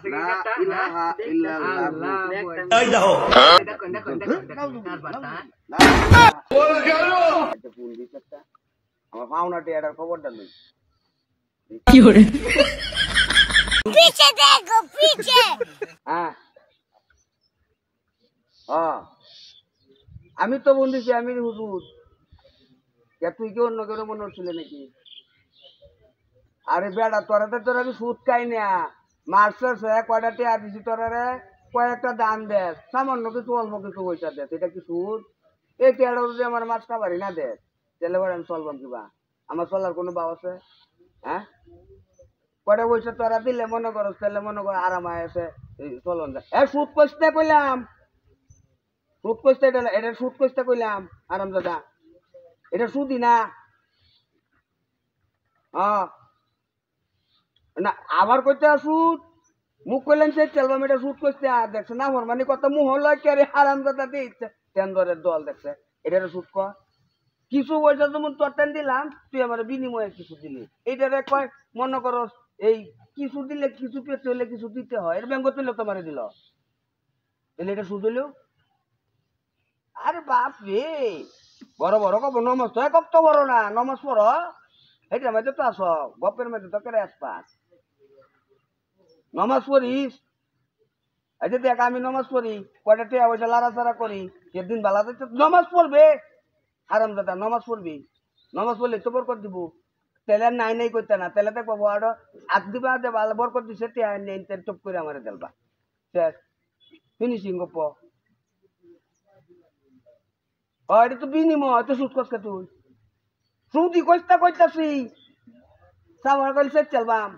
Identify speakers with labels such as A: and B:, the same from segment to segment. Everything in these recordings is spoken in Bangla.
A: আছে একটা ইলাহা ইল্লাল্লাহ
B: এই দেখো
A: দেখুন দেখুন দেখুন তার বাতা
B: বল গেল
A: ফোন দিছটা আমার পাওনাটি এটার খবরটা লই
C: কি করে पीछे देखो पीछे
A: হ্যাঁ আমি তো বন্দিছি আমি হুজুর কে তুই কি অন্য কেউ মনে হচ্ছিল নাকি আরে বেড়া তোর আমি সুদ খাই না মাস্টার কয়টা টিয়া দিছি তোরারে কয়েকটা দান দেস সামান্য কিছু অল্প কিছু পয়সা দেস এটা কি সুদ এই টিয়াটা যদি আমার মাছ খাবারই না দেস তাহলে বলে আমি চলবাম কিবা আমার চলার কোনো ভাব আছে হ্যাঁ কয়টা পয়সা তোরা দিলে মনে করো তাহলে মনে করো আরাম আছে চলন যায় সুদ কষতে কইলাম সুদ কষতে এটা সুদ কষতে কইলাম আরাম দাদা এটা সুদি না না আবার কইতে সুদ মুখ কইলেন সে চলবাম এটা সুদ কষতে আর দেখছে না আমার মানে কত মুহ লয় কে আরাম দাদা দিচ্ছে টেন্ডরের দল দেখছে এটা সুদ ক কিছু পয়সা যেমন তোর টেন দিলাম তুই আমার বিনিময়ে কিছু দিলি এইটারে কয় মনে করো এই কিছু দিলে কিছু পেতে হলে কিছু দিতে হয় এর ব্যাংক তুলে তোমার দিল তাহলে এটা সুদ হইলেও আরে বাপ রে বড় বড় কব নমস কব তো বড় না নমস পড় এইটার মধ্যে তো আস গপের মধ্যে তো কেড়ে আসপাস নমাজ পড়িস এই যে দেখ আমি নমাজ পড়ি কয়টা টিয়া পয়সা লাড়াচাড়া করি একদিন বেলা নমাজ পড়বে আরাম দাদা নমাজ পড়বি নমাজ পড়লে তো বরকত দিব তেলে নাই নাই করতে না তেলে দেখবো বড় আগ দিবা দেবা বরকত দিছে টিয়া নেই টপ করে আমার দেলবা শেষ ফিনিশিং গপ এটা তো বিনিময় তো সুদ কষ্ট তুই সুদি কইতা কইতাছি সামার কইছে চলবাম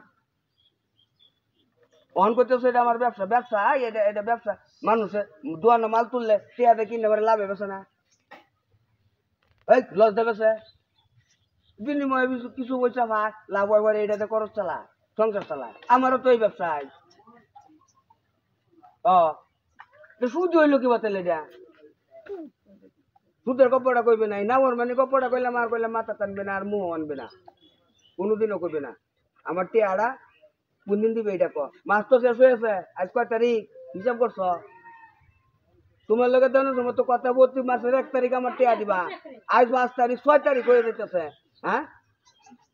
A: অন করতেছে এটা আমার ব্যবসা ব্যবসা এটা ব্যবসা মানুষে দোয়ানো মাল তুললে টিয়াতে কিনে করে লাভ হবে না এই লস দেবে বিনিময়ে কিছু পয়সা ভাগ লাভ হয় এটাতে খরচ চালা সংসার চালায় আমারও তো এই ব্যবসায় সুদ হইলো কি বাতালে এটা সুদের কপড়া কইবে নাই না ওর মানে কপড়া কইলাম আর কইলাম মাথা টানবে না আর মুহ আনবে না কোনোদিনও কইবে না আমার টিয়াড়া কোন দিন দিবে এটা ক মাস তো শেষ হয়েছে আজ কয় তারিখ হিসাব করছ তোমার লগে দেন তোমার তো কথা বলছি মাসের 1 তারিখ আমার টিয়া দিবা আজ 5 তারিখ 6 তারিখ হয়ে যেতেছে হ্যাঁ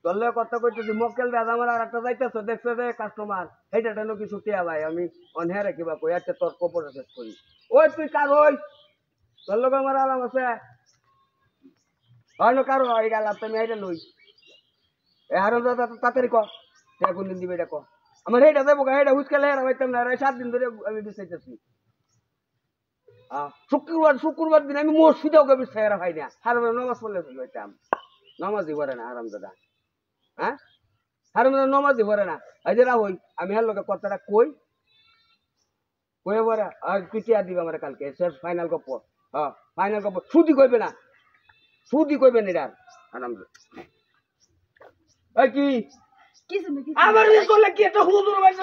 A: তোর লগে কথা কইতেছি মক্কেল দাদা আমার আর একটা যাইতেছে দেখছে যে কাস্টমার এইটা কেন কিছু টিয়া ভাই আমি অনহেরে কিবা কই একটা তোর কপড়া শেষ করি ওই তুই কার ওই তোর লগে আমার আলাম আছে হয় না কারো এই গেল তুমি এইটা লই এ হারন দাদা তাড়াতাড়ি ক টিয়া কোন দিন দিবে এটা ক আমার এইটা দেবো এইটা হুচকালে হেরা পাইতাম না 7 দিন ধরে আমি বিচাইতেছি শুক্রবার দিন আমি মসজিদেও কবি সেরা খাই না হারম নামাজ পড়লে হইতাম নামাজই পড়ে না হারাম দাদা হ্যাঁ হারম দাদা নামাজই পড়ে না এই যে হই আমি হার লোকে কথাটা কই পরে আর পিটিয়া দিবে আমার কালকে শেষ ফাইনাল গপ্প ফাইনাল গপ্প সুদি কইবে না এটা হারাম দাদা কি আমার কি এটা হুজুর ভাই